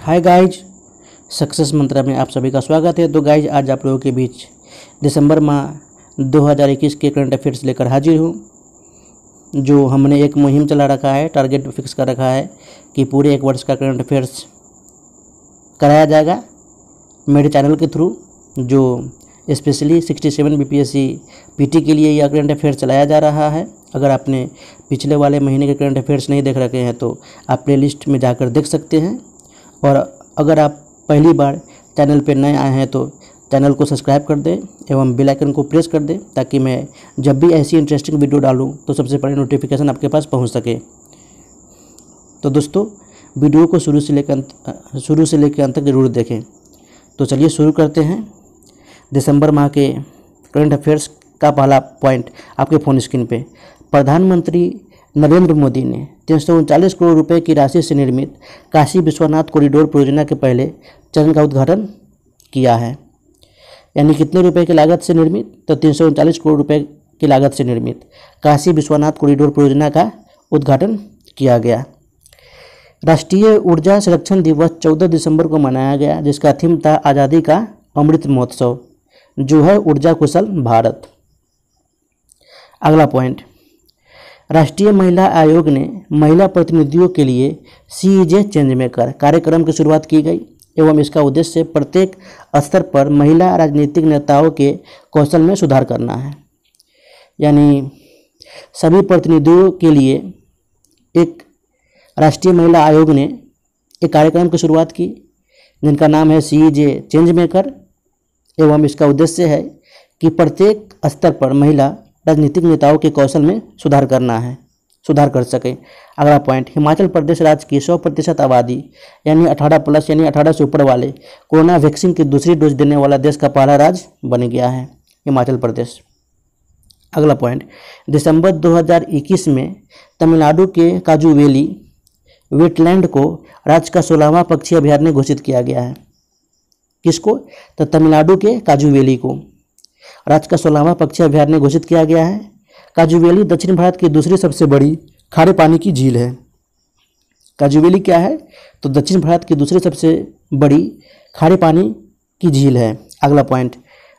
Hi guys, success मंत्रा में आप सभी का स्वागत है। तो गाइज आज आप लोगों के बीच दिसंबर माह 2021 के करंट अफेयर्स लेकर हाजिर हूँ। जो हमने एक मुहिम चला रखा है, टारगेट फिक्स कर रखा है कि पूरे एक वर्ष का करंट अफेयर्स कराया जाएगा मेरे चैनल के थ्रू। जो स्पेशली 67 बीपीएससी पीटी के लिए यह करंट अफेयर्स चलाया जा रहा है। अगर आपने पिछले वाले महीने के करंट अफेयर्स नहीं देख रखे हैं तो आप प्ले लिस्ट में जाकर देख सकते हैं। और अगर आप पहली बार चैनल पर नए आए हैं तो चैनल को सब्सक्राइब कर दें एवं बेल आइकन को प्रेस कर दें, ताकि मैं जब भी ऐसी इंटरेस्टिंग वीडियो डालूं तो सबसे पहले नोटिफिकेशन आपके पास पहुंच सके। तो दोस्तों, वीडियो को शुरू से लेकर अंत तक जरूर देखें। तो चलिए शुरू करते हैं। दिसंबर माह के करंट अफेयर्स का पहला पॉइंट आपके फ़ोन स्क्रीन पे। प्रधानमंत्री नरेंद्र मोदी ने 339 करोड़ रुपए की राशि से निर्मित काशी विश्वनाथ कॉरिडोर परियोजना के पहले चरण का उद्घाटन किया है। यानी कितने रुपए की लागत से निर्मित? तो 339 करोड़ रुपए की लागत से निर्मित काशी विश्वनाथ कॉरिडोर परियोजना का उद्घाटन किया गया। राष्ट्रीय ऊर्जा संरक्षण दिवस 14 दिसंबर को मनाया गया, जिसका थीम था आज़ादी का अमृत महोत्सव, जो है ऊर्जा कुशल भारत। अगला पॉइंट, राष्ट्रीय महिला आयोग ने महिला प्रतिनिधियों के लिए सीईजे चेंज मेकर कार्यक्रम की शुरुआत की गई एवं इसका उद्देश्य प्रत्येक स्तर पर महिला राजनीतिक नेताओं के कौशल में सुधार करना है। यानी सभी प्रतिनिधियों के लिए एक राष्ट्रीय महिला आयोग ने एक कार्यक्रम की शुरुआत की, जिनका नाम है सीईजे चेंज मेकर एवं इसका उद्देश्य है कि प्रत्येक स्तर पर महिला राजनीतिक नेताओं के कौशल में सुधार कर सके। अगला पॉइंट, हिमाचल प्रदेश राज्य की 100% आबादी यानी 18+ यानी 18 से ऊपर वाले कोरोना वैक्सीन की दूसरी डोज देने वाला देश का पहला राज्य बन गया है हिमाचल प्रदेश। अगला पॉइंट, दिसंबर 2021 में तमिलनाडु के काजूवेली वेटलैंड को राज्य का 16वां पक्षी अभयारण्य घोषित किया गया है। किसको? तो तमिलनाडु के काजूवेली को राज्य का 16वां पक्षी अभयारण्य घोषित किया गया है। काजूवेली दक्षिण भारत की दूसरी सबसे बड़ी खारे पानी की झील है। काजूवेली क्या है? तो दक्षिण भारत की दूसरी सबसे बड़ी खारे पानी की झील है। अगला पॉइंट,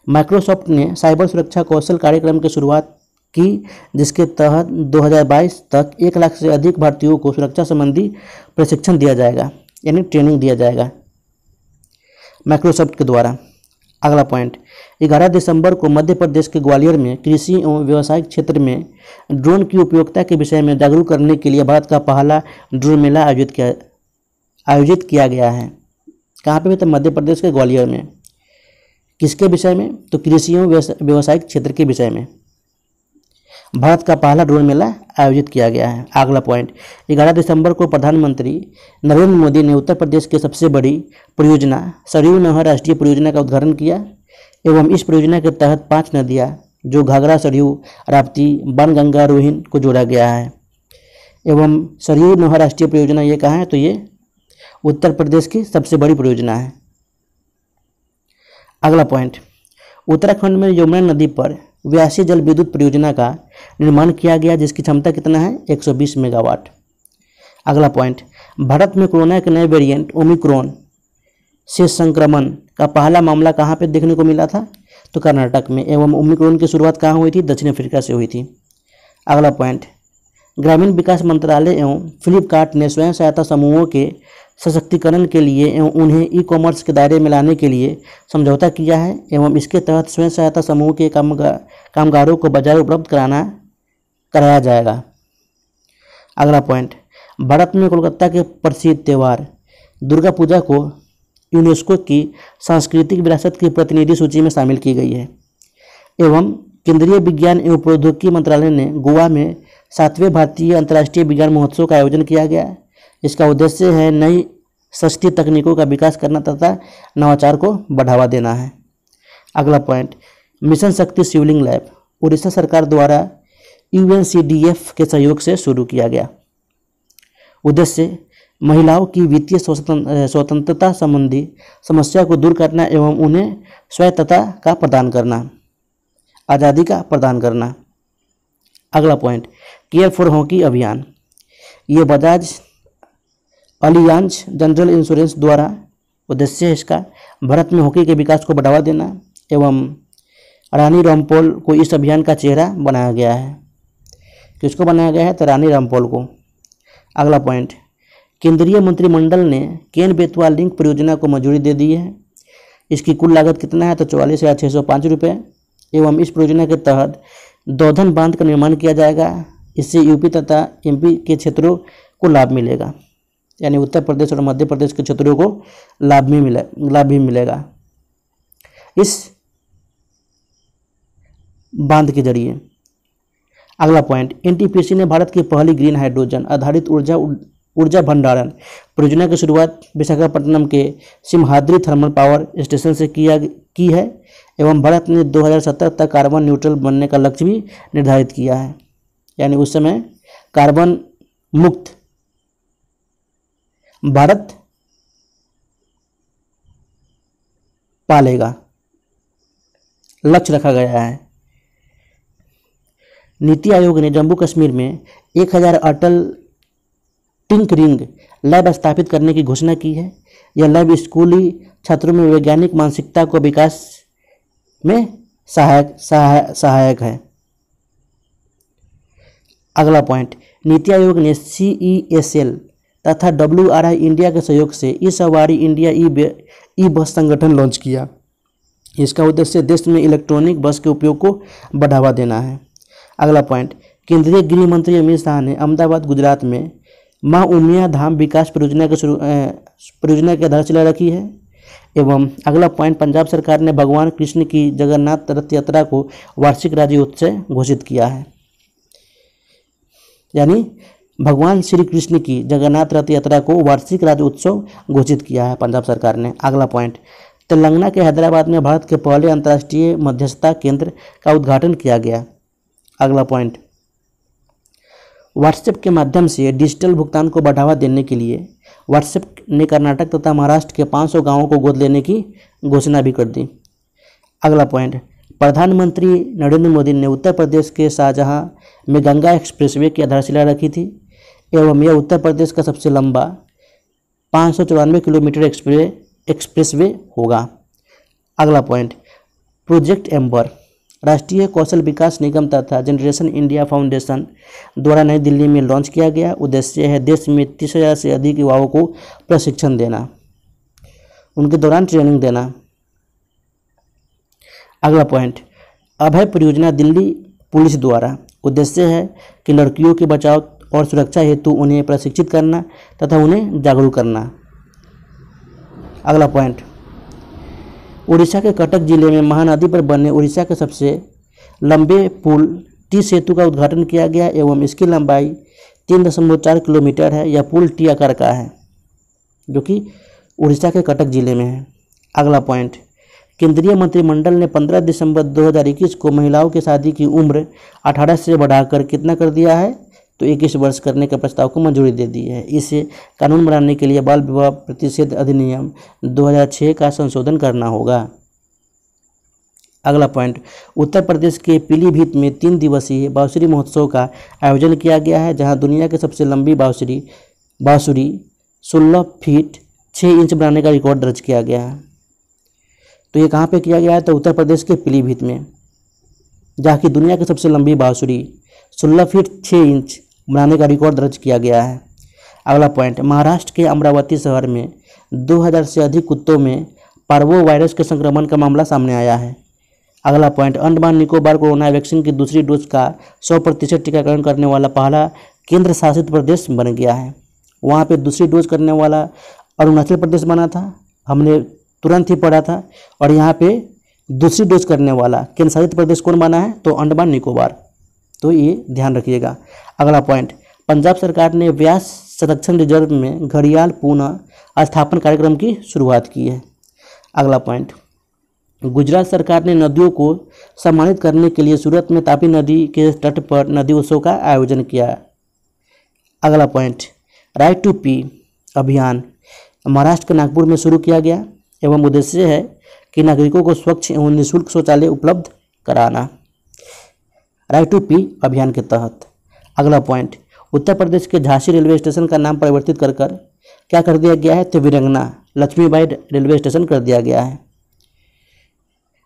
माइक्रोसॉफ्ट ने साइबर सुरक्षा कौशल कार्यक्रम की शुरुआत की, जिसके तहत 2022 तक 1 लाख से अधिक भारतीयों को सुरक्षा संबंधी प्रशिक्षण दिया जाएगा, यानी ट्रेनिंग दिया जाएगा माइक्रोसॉफ्ट के द्वारा। अगला पॉइंट, 11 दिसंबर को मध्य प्रदेश के ग्वालियर में कृषि एवं व्यावसायिक क्षेत्र में ड्रोन की उपयोगिता के विषय में जागरूक करने के लिए भारत का पहला ड्रोन मेला आयोजित किया गया है। कहाँ पे? तो मध्य प्रदेश के ग्वालियर में। किसके विषय में? तो कृषि एवं व्यावसायिक क्षेत्र के विषय में भारत का पहला ड्रोन मेला आयोजित किया गया है। अगला पॉइंट, 11 दिसंबर को प्रधानमंत्री नरेंद्र मोदी ने उत्तर प्रदेश की सबसे बड़ी परियोजना सरयू नहर राष्ट्रीय परियोजना का उद्घाटन किया एवं इस परियोजना के तहत 5 नदियां जो घाघरा, सरयू, राप्ती, बाणगंगा, रोहिन को जोड़ा गया है। एवं सरयू नहर राष्ट्रीय परियोजना ये कहाँ है? तो ये उत्तर प्रदेश की सबसे बड़ी परियोजना है। अगला पॉइंट, उत्तराखंड में यमुना नदी पर व्यासी जल विद्युत परियोजना का निर्माण किया गया, जिसकी क्षमता कितना है? 120 मेगावाट। अगला पॉइंट, भारत में कोरोना के नए वेरिएंट ओमिक्रॉन से संक्रमण का पहला मामला कहाँ पे देखने को मिला था? तो कर्नाटक में। एवं ओमिक्रॉन की शुरुआत कहाँ हुई थी? दक्षिण अफ्रीका से हुई थी। अगला पॉइंट, ग्रामीण विकास मंत्रालय एवं फ्लिपकार्ट ने स्वयं सहायता समूहों के सशक्तिकरण के लिए एवं उन्हें ई कॉमर्स के दायरे में लाने के लिए समझौता किया है एवं इसके तहत स्वयं सहायता समूह के कामगारों को बाजार उपलब्ध कराया जाएगा। अगला पॉइंट, भारत में कोलकाता के प्रसिद्ध त्यौहार दुर्गा पूजा को यूनेस्को की सांस्कृतिक विरासत की प्रतिनिधि सूची में शामिल की गई है। एवं केंद्रीय विज्ञान एवं प्रौद्योगिकी मंत्रालय ने गोवा में 7वें भारतीय अंतर्राष्ट्रीय विज्ञान महोत्सव का आयोजन किया गया। इसका उद्देश्य है नई सस्ती तकनीकों का विकास करना तथा नवाचार को बढ़ावा देना है। अगला पॉइंट, मिशन शक्ति शिवलिंग लैब उड़ीसा सरकार द्वारा UNCDF के सहयोग से शुरू किया गया। उद्देश्य महिलाओं की वित्तीय स्वतंत्रता संबंधी समस्या को दूर करना एवं उन्हें स्वायत्तता का प्रदान करना, आज़ादी का प्रदान करना। अगला पॉइंट, केयर फॉर हॉकी अभियान, ये बजाज अलियांज जनरल इंश्योरेंस द्वारा। उद्देश्य है इसका भारत में हॉकी के विकास को बढ़ावा देना एवं रानी रामपोल को इस अभियान का चेहरा बनाया गया है। किसको बनाया गया है? तो रानी रामपोल को। अगला पॉइंट, केंद्रीय मंत्रिमंडल ने केन बेतवा लिंक परियोजना को मंजूरी दे दी है। इसकी कुल लागत कितना है? तो 44,605 रुपये एवं इस परियोजना के तहत दौधन बांध का निर्माण किया जाएगा। इससे यूपी तथा एमपी के क्षेत्रों को लाभ मिलेगा, यानी उत्तर प्रदेश और मध्य प्रदेश के क्षेत्रों को लाभ भी मिलेगा इस बांध के जरिए। अगला पॉइंट, एनटीपीसी ने भारत की पहली ग्रीन हाइड्रोजन आधारित ऊर्जा भंडारण परियोजना की शुरुआत विशाखापट्टनम के सिमहाद्री थर्मल पावर स्टेशन से की है एवं भारत ने 2070 तक कार्बन न्यूट्रल बनने का लक्ष्य भी निर्धारित किया है, यानी उस समय कार्बन मुक्त भारत पालेगा, लक्ष्य रखा गया है। नीति आयोग ने जम्मू कश्मीर में 1000 अटल टिंकरिंग लैब स्थापित करने की घोषणा की है। यह लैब स्कूली छात्रों में वैज्ञानिक मानसिकता को विकास में सहायक है। अगला पॉइंट, नीति आयोग ने CESL तथा WRI इंडिया के सहयोग से ई-सवारी इंडिया ई बस संगठन लॉन्च किया। इसका उद्देश्य देश में इलेक्ट्रॉनिक बस के उपयोग को बढ़ावा देना है। अगला पॉइंट, केंद्रीय गृह मंत्री अमित शाह ने अहमदाबाद गुजरात में माँ उमिया धाम विकास परियोजना की आधारशिला रखी है। एवं अगला पॉइंट, पंजाब सरकार ने भगवान कृष्ण की जगन्नाथ रथ यात्रा को वार्षिक राज्य उत्सव घोषित किया है, यानी भगवान श्री कृष्ण की जगन्नाथ रथ यात्रा को वार्षिक राज्य उत्सव घोषित किया है पंजाब सरकार ने। अगला पॉइंट, तेलंगाना के हैदराबाद में भारत के पहले अंतर्राष्ट्रीय मध्यस्थता केंद्र का उद्घाटन किया गया। अगला पॉइंट, व्हाट्सएप के माध्यम से डिजिटल भुगतान को बढ़ावा देने के लिए व्हाट्सएप ने कर्नाटक तथा महाराष्ट्र के 500 गांवों को गोद लेने की घोषणा भी कर दी। अगला पॉइंट, प्रधानमंत्री नरेंद्र मोदी ने उत्तर प्रदेश के शाहजहां में गंगा एक्सप्रेसवे की आधारशिला रखी थी एवं यह उत्तर प्रदेश का सबसे लंबा 594 किलोमीटर एक्सप्रेसवे होगा। अगला पॉइंट, प्रोजेक्ट एम्बर राष्ट्रीय कौशल विकास निगम तथा जनरेशन इंडिया फाउंडेशन द्वारा नई दिल्ली में लॉन्च किया गया। उद्देश्य है देश में 30,000 से अधिक युवाओं को प्रशिक्षण देना, उनके दौरान ट्रेनिंग देना। अगला पॉइंट, अभय परियोजना दिल्ली पुलिस द्वारा। उद्देश्य है कि लड़कियों के बचाव और सुरक्षा हेतु उन्हें प्रशिक्षित करना तथा उन्हें जागरूक करना। अगला पॉइंट, उड़ीसा के कटक जिले में महानदी पर बने उड़ीसा के सबसे लंबे पुल टी सेतु का उद्घाटन किया गया एवं इसकी लंबाई 3.4 किलोमीटर है। यह पुल टी आकार का है जो कि उड़ीसा के कटक जिले में है। अगला पॉइंट, केंद्रीय मंत्रिमंडल ने 15 दिसंबर 2021 को महिलाओं की शादी की उम्र 18 से बढ़ाकर कितना कर दिया है? तो 21 वर्ष करने के प्रस्ताव को मंजूरी दे दी है। इसे कानून बनाने के लिए बाल विवाह प्रतिषेध अधिनियम 2006 का संशोधन करना होगा। अगला पॉइंट, उत्तर प्रदेश के पीलीभीत में 3 दिवसीय बांसुरी महोत्सव का आयोजन किया गया है, जहां दुनिया की सबसे लंबी बांसुरी 16 फीट 6 इंच बनाने का रिकॉर्ड दर्ज किया गया है। तो ये कहाँ पे किया गया है? तो उत्तर प्रदेश के पीलीभीत में, जहाँ की दुनिया की सबसे लंबी बांसुरी 16 फीट 6 इंच बनाने का रिकॉर्ड दर्ज किया गया है। अगला पॉइंट, महाराष्ट्र के अमरावती शहर में 2000 से अधिक कुत्तों में पार्वो वायरस के संक्रमण का मामला सामने आया है। अगला point, Andaman Nicobar corona vaccine की दूसरी डोज का 100% टीकाकरण करने वाला पहला केंद्र शासित प्रदेश बन गया है। वहाँ पे दूसरी डोज करने वाला अरुणाचल प्रदेश बना था, हमने तुरंत ही पढ़ा था। और यहाँ पे दूसरी डोज करने वाला केंद्र शासित प्रदेश कौन बना है? तो अंडमान निकोबार। तो ये ध्यान रखिएगा। अगला पॉइंट, पंजाब सरकार ने व्यास संरक्षण रिजर्व में घड़ियाल पुनः स्थापन कार्यक्रम की शुरुआत की है। अगला पॉइंट, गुजरात सरकार ने नदियों को सम्मानित करने के लिए सूरत में तापी नदी के तट पर नदी उत्सव का आयोजन किया। अगला पॉइंट, राइट टू पी अभियान महाराष्ट्र के नागपुर में शुरू किया गया एवं उद्देश्य है कि नागरिकों को स्वच्छ एवं निःशुल्क शौचालय उपलब्ध कराना, राइट टू पी अभियान के तहत। अगला पॉइंट, उत्तर प्रदेश के झांसी रेलवे स्टेशन का नाम परिवर्तित कर क्या कर दिया गया है, तो वीरंगना लक्ष्मीबाई रेलवे स्टेशन कर दिया गया है।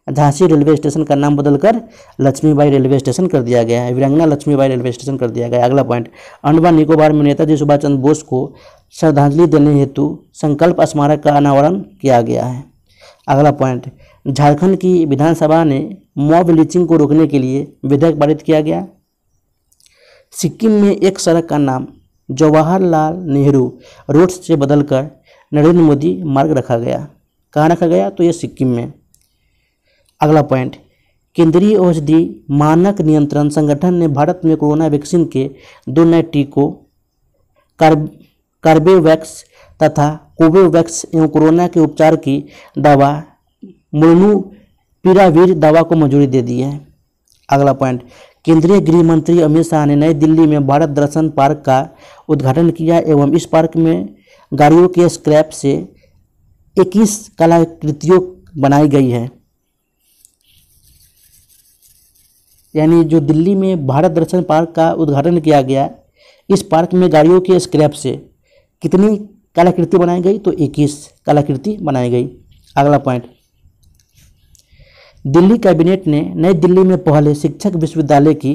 झांसी रेलवे स्टेशन का नाम बदलकर लक्ष्मीबाई रेलवे स्टेशन कर दिया गया है, वीरंगना लक्ष्मीबाई रेलवे स्टेशन कर दिया गया है। अगला पॉइंट, अंडमान निकोबार में नेताजी सुभाष चंद्र बोस को श्रद्धांजलि देने हेतु संकल्प स्मारक का अनावरण किया गया है। अगला पॉइंट, झारखंड की विधानसभा ने मॉब लिंचिंग को रोकने के लिए विधेयक पारित किया गया। सिक्किम में एक सड़क का नाम जवाहरलाल नेहरू रोड से बदलकर नरेंद्र मोदी मार्ग रखा गया। कहाँ रखा गया, तो ये सिक्किम में। अगला पॉइंट, केंद्रीय औषधि मानक नियंत्रण संगठन ने भारत में कोरोना वैक्सीन के 2 नए टीकों कार्बेवैक्स तथा कोवोवैक्स एवं कोरोना के उपचार की दवा मोनुपिराविर दवा को मंजूरी दे दी है। अगला पॉइंट, केंद्रीय गृह मंत्री अमित शाह ने नई दिल्ली में भारत दर्शन पार्क का उद्घाटन किया एवं इस पार्क में गाड़ियों के स्क्रैप से 21 कलाकृतियों बनाई गई है। यानी जो दिल्ली में भारत दर्शन पार्क का उद्घाटन किया गया, इस पार्क में गाड़ियों के स्क्रैप से कितनी कलाकृति बनाई गई, तो 21 कलाकृति बनाई गई। अगला पॉइंट, दिल्ली कैबिनेट ने नई दिल्ली में पहले शिक्षक विश्वविद्यालय की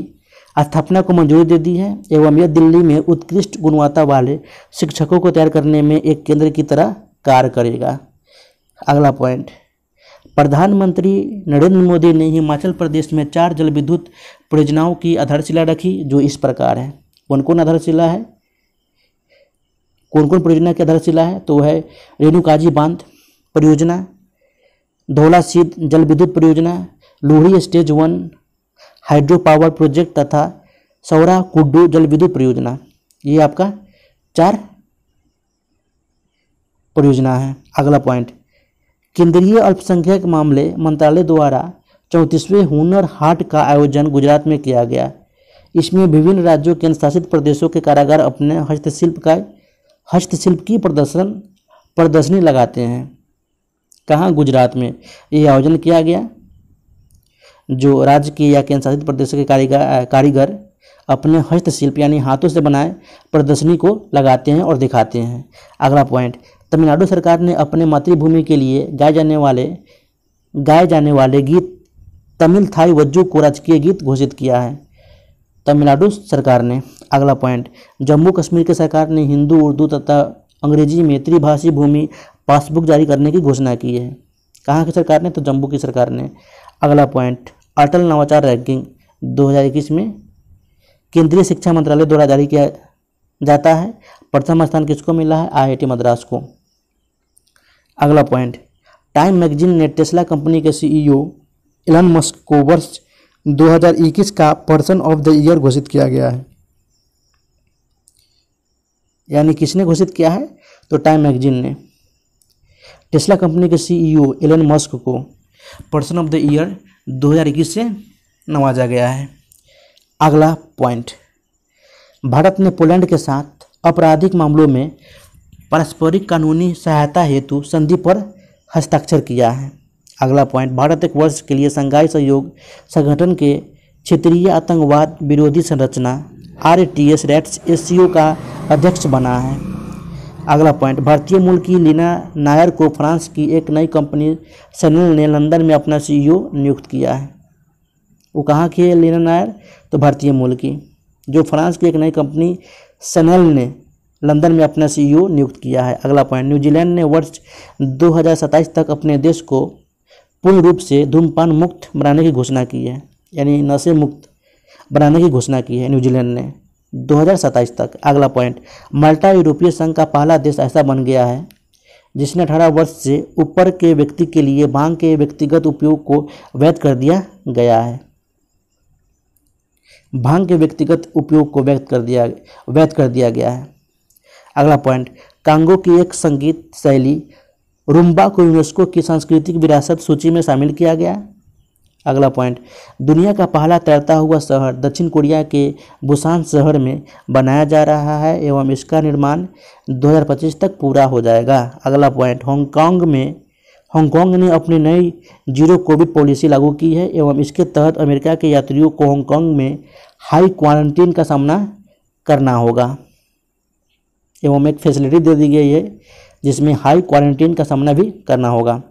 स्थापना को मंजूरी दे दी है एवं यह दिल्ली में उत्कृष्ट गुणवत्ता वाले शिक्षकों को तैयार करने में एक केंद्र की तरह कार्य करेगा। अगला पॉइंट, प्रधानमंत्री नरेंद्र मोदी ने हिमाचल प्रदेश में 4 जल विद्युत परियोजनाओं की आधारशिला रखी, जो इस प्रकार है। कौन कौन आधारशिला है, कौन कौन परियोजना की आधारशिला है, तो है रेणुकाजी बांध परियोजना, धौला सीध जल विद्युत परियोजना, Lohri stage 1 hydro power project तथा सौरा कुड्डू जल विद्युत परियोजना। ये आपका 4 परियोजना है। अगला पॉइंट, केंद्रीय अल्पसंख्यक मामले मंत्रालय द्वारा 34वें हुनर हाट का आयोजन गुजरात में किया गया। इसमें विभिन्न राज्यों केंद्र शासित प्रदेशों के कारागार अपने हस्तशिल्प की प्रदर्शनी लगाते हैं। कहाँ, गुजरात में ये आयोजन किया गया। जो राज्य के या केंद्र शासित प्रदेशों के कारीगर अपने हस्तशिल्प यानी हाथों से बनाए प्रदर्शनी को लगाते हैं और दिखाते हैं। अगला पॉइंट, तमिलनाडु सरकार ने अपने मातृभूमि के लिए गाए जाने वाले गीत तमिल थाई वज्जू को राजकीय गीत घोषित किया है, तमिलनाडु सरकार ने। अगला पॉइंट, जम्मू कश्मीर की सरकार ने हिंदी, उर्दू तथा अंग्रेजी में त्रिभाषी भूमि पासबुक जारी करने की घोषणा की है। कहाँ की सरकार ने, तो जम्मू की सरकार ने। अगला पॉइंट, अटल नवाचार रैंकिंग 2021 में केंद्रीय शिक्षा मंत्रालय द्वारा जारी किया जाता है। प्रथम स्थान किसको मिला है, IIT मद्रास को। अगला पॉइंट, टाइम मैगजीन ने टेस्ला कंपनी के CEO एलन मस्क को वर्ष 2021 का पर्सन ऑफ द ईयर घोषित किया गया है। यानी किसने घोषित किया है, तो टाइम मैगजीन ने। टेस्ला कंपनी के CEO एलन मस्क को पर्सन ऑफ द ईयर 2021 से नवाजा गया है। अगला पॉइंट, भारत ने पोलैंड के साथ आपराधिक मामलों में पारस्परिक कानूनी सहायता हेतु संधि पर हस्ताक्षर किया है। अगला पॉइंट, भारत एक वर्ष के लिए शंघाई सहयोग संगठन के क्षेत्रीय आतंकवाद विरोधी संरचना RTS SCO का अध्यक्ष बना है। अगला पॉइंट, भारतीय मूल की लीना नायर को फ्रांस की एक नई कंपनी सनेल ने लंदन में अपना CEO नियुक्त किया है। वो कहाँ की है लीना नायर, तो भारतीय मूल की, जो फ्रांस की एक नई कंपनी सनेल ने लंदन में अपना CEO नियुक्त किया है। अगला पॉइंट, न्यूजीलैंड ने वर्ष 2027 तक अपने देश को पूर्ण रूप से धूम्रपान मुक्त बनाने की घोषणा की है, यानी नशे मुक्त बनाने की घोषणा की है न्यूजीलैंड ने 2027 तक। अगला पॉइंट, माल्टा यूरोपीय संघ का पहला देश ऐसा बन गया है जिसने 18 वर्ष से ऊपर के व्यक्ति के लिए भांग के व्यक्तिगत उपयोग को वैध कर दिया गया है। भांग के व्यक्तिगत उपयोग को वैध कर दिया गया है। अगला पॉइंट, कांगो की एक संगीत शैली रुम्बा को यूनेस्को की सांस्कृतिक विरासत सूची में शामिल किया गया। अगला पॉइंट, दुनिया का पहला तैरता हुआ शहर दक्षिण कोरिया के बुसान शहर में बनाया जा रहा है एवं इसका निर्माण 2025 तक पूरा हो जाएगा। अगला पॉइंट, हांगकांग ने अपनी नई जीरो कोविड पॉलिसी लागू की है एवं इसके तहत अमेरिका के यात्रियों को हांगकांग में हाई क्वारंटीन का सामना करना होगा। एवं एक फैसिलिटी दे दी गई है जिसमें हाई क्वारंटीन का सामना भी करना होगा।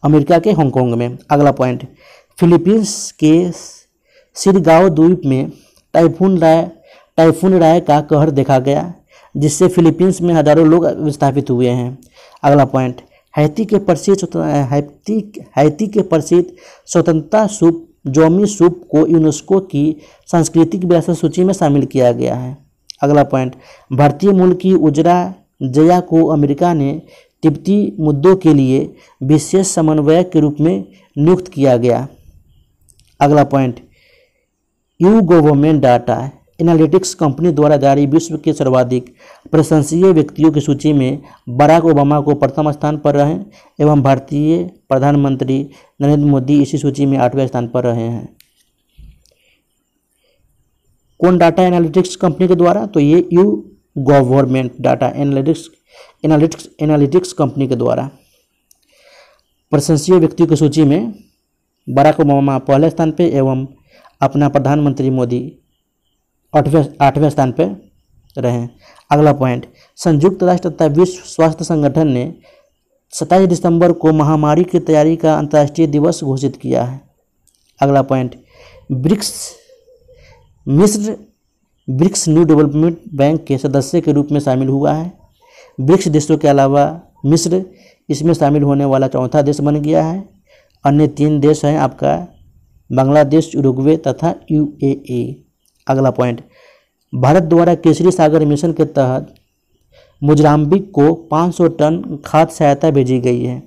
अमेरिका के हांगकांग में। अगला पॉइंट, फिलीपींस के सिरगाओ द्वीप में टाइफून राय का कहर देखा गया, जिससे फिलीपींस में हजारों लोग विस्थापित हुए हैं। अगला पॉइंट, हैती के प्रसिद्ध स्वतंत्रता सूप जोमी सूप को यूनेस्को की सांस्कृतिक विरासत सूची में शामिल किया गया है। अगला पॉइंट, भारतीय मूल की उजरा जया को अमेरिका ने तिब्बती मुद्दों के लिए विशेष समन्वयक के रूप में नियुक्त किया गया। अगला point, you government data analytics company द्वारा जारी विश्व के सर्वाधिक प्रशंसनीय व्यक्तियों की सूची में बराक ओबामा को प्रथम स्थान पर रहे एवं भारतीय प्रधानमंत्री नरेंद्र मोदी इसी सूची में 8वें स्थान पर रहे हैं। कौन डाटा एनालिटिक्स कंपनी के द्वारा? तो ये you government data analytics company के द्वारा प्रशंसनीय व्यक्तियों की सूची में बराक ओबामा पहले स्थान पे एवं अपना प्रधानमंत्री मोदी 8वें स्थान पे रहे। अगला पॉइंट, संयुक्त राष्ट्र तथा विश्व स्वास्थ्य संगठन ने 27 दिसंबर को महामारी की तैयारी का अंतर्राष्ट्रीय दिवस घोषित किया है। अगला पॉइंट, मिस्र ब्रिक्स न्यू डेवलपमेंट बैंक के सदस्य के रूप में शामिल हुआ है। ब्रिक्स देशों के अलावा मिस्र इसमें शामिल होने वाला चौथा देश बन गया है। अन्य 3 देश हैं आपका बांग्लादेश, उरुग्वे तथा यूएई। अगला पॉइंट, भारत द्वारा केसरी सागर मिशन के तहत मोजाम्बिक को 500 टन खाद्य सहायता भेजी गई है।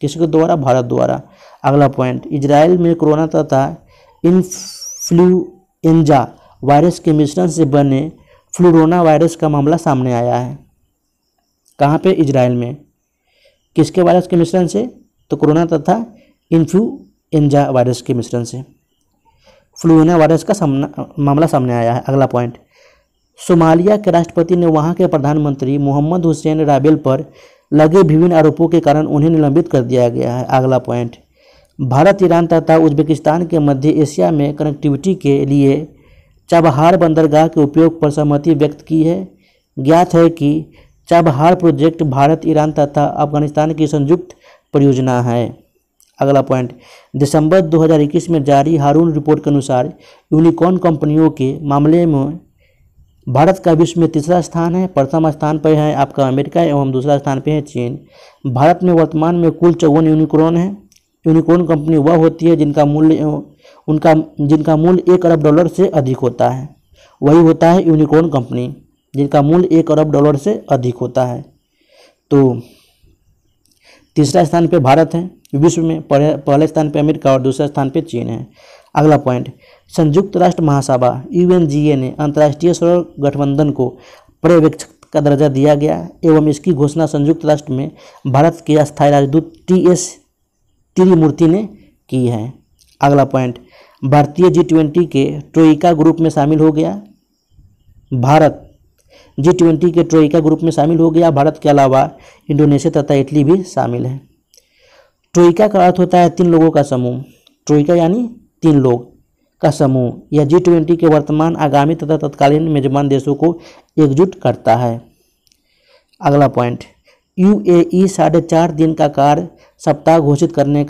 किसके द्वारा? भारत द्वारा। अगला पॉइंट, इजराइल में कोरोना तथा इन्फ्लुएंजा वायरस के मिश्रण से बने फ्लूरोना वायरस का मामला सामने आया है। कहाँ पे? इजराइल में। किसके वायरस के मिश्रण से? तो कोरोना तथा इन्फ्लुएंजा वायरस के मिश्रण से फ्लूरोना वायरस का मामला सामने आया है। अगला पॉइंट, सोमालिया के राष्ट्रपति ने वहां के प्रधानमंत्री मोहम्मद हुसैन राबेल पर लगे विभिन्न आरोपों के कारण उन्हें निलंबित कर दिया गया है। अगला पॉइंट, भारत, ईरान तथा उज्बेकिस्तान के मध्य एशिया में कनेक्टिविटी के लिए चाबहार बंदरगाह के उपयोग पर सहमति व्यक्त की है। ज्ञात है कि चाबहार प्रोजेक्ट भारत, ईरान तथा अफगानिस्तान की संयुक्त परियोजना है। अगला पॉइंट, दिसंबर 2021 में जारी हारून रिपोर्ट के अनुसार यूनिकॉर्न कंपनियों के मामले में भारत का विश्व में तीसरा स्थान है। प्रथम स्थान पर है आपका अमेरिका एवं दूसरा स्थान पर है चीन। भारत में वर्तमान में कुल 54 यूनिकॉर्न है। यूनिकॉर्न कंपनी वह होती है जिनका मूल्य $1 अरब से अधिक होता है। वही होता है यूनिकॉर्न कंपनी जिनका मूल्य $1 अरब से अधिक होता है। तो तीसरा स्थान पे भारत है विश्व में, पहले स्थान पे अमेरिका और दूसरे स्थान पे चीन है। अगला पॉइंट, संयुक्त राष्ट्र महासभा UNGA ने अंतर्राष्ट्रीय सौर गठबंधन को पर्यवेक्षक का दर्जा दिया गया एवं इसकी घोषणा संयुक्त राष्ट्र में भारत के अस्थायी राजदूत TS तिरुमूर्ति ने की है। अगला पॉइंट, भारतीय G20 के ट्रोइका ग्रुप में शामिल हो गया। भारत G20 के ट्रोइका ग्रुप में शामिल हो गया। भारत के अलावा इंडोनेशिया तथा इटली भी शामिल है। ट्रोइका का अर्थ होता है 3 लोगों का समूह। ट्रोइका यानी 3 लोग का समूह। यह G20 के वर्तमान, आगामी तथा तत्कालीन मेजबान देशों को एकजुट करता है। अगला पॉइंट, UAE 4.5 दिन का कार्य सप्ताह घोषित करने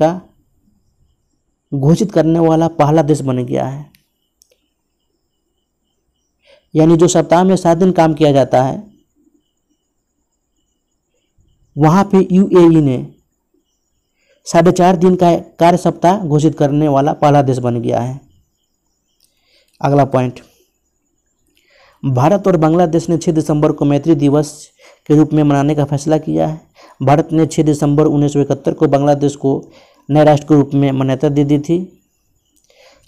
वाला पहला देश बन गया है। यानी जो सप्ताह में 7 दिन काम किया जाता है वहां पे UAE ने 4.5 दिन का कार्य सप्ताह घोषित करने वाला पहला देश बन गया है। अगला पॉइंट, भारत और बांग्लादेश ने 6 दिसंबर को मैत्री दिवस के रूप में मनाने का फैसला किया है। भारत ने 6 दिसंबर 1971 को बांग्लादेश को नए राष्ट्र के रूप में मान्यता दे दी थी।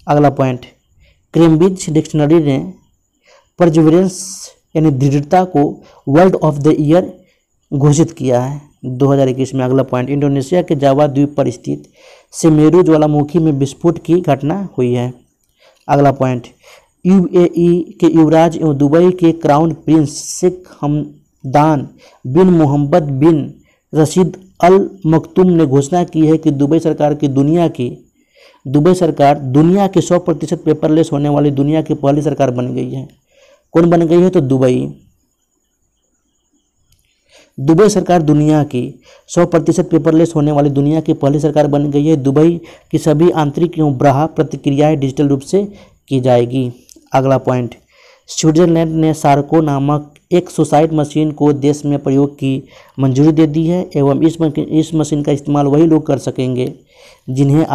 अगला पॉइंट, कैम्ब्रिज डिक्शनरी ने परसिवरेंस यानी दृढ़ता को वर्ड ऑफ द ईयर घोषित किया है 2021 में। अगला पॉइंट, इंडोनेशिया के जावा द्वीप पर स्थित सेमेरू ज्वालामुखी में विस्फोट की घटना हुई है। अगला पॉइंट, UAE के युवराज एवं दुबई के क्राउन प्रिंस शेख हमदान बिन मोहम्मद बिन रशीद अल मखतूम ने घोषणा की है कि दुबई सरकार दुनिया के 100% पेपरलेस होने वाली दुनिया की पहली सरकार बन गई है। कौन बन गई है? तो दुबई। दुबई सरकार दुनिया की 100% पेपरलेस होने वाली दुनिया की पहली सरकार बन गई है। दुबई की सभी आंतरिक एवं बाह्य प्रक्रियाएं डिजिटल रूप से की जाएगी। अगला पॉइंट, स्विट्जरलैंड ने सार्को नामक एक सुसाइड मशीन को देश में प्रयोग की मंजूरी दे दी है एवं इस मशीन का इस्तेमाल वही लोग कर सकेंगे जिन्हें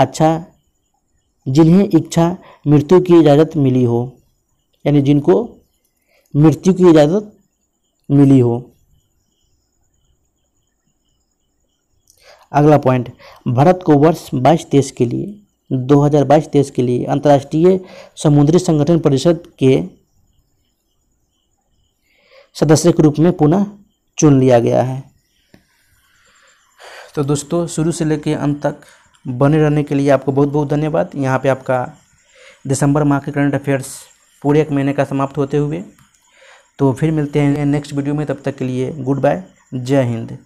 इच्छा मृत्यु की इजाज़त मिली हो, यानी जिनको मृत्यु की इजाज़त मिली हो। अगला पॉइंट, भारत को वर्ष 2022 के लिए अंतर्राष्ट्रीय समुद्री संगठन परिषद के सदस्य के रूप में पुनः चुन लिया गया है। तो दोस्तों, शुरू से लेकर अंत तक बने रहने के लिए आपको बहुत बहुत धन्यवाद। यहाँ पे आपका दिसंबर माह के करंट अफेयर्स पूरे एक महीने का समाप्त होते हुए, तो फिर मिलते हैं नेक्स्ट वीडियो में। तब तक के लिए गुड बाय, जय हिंद।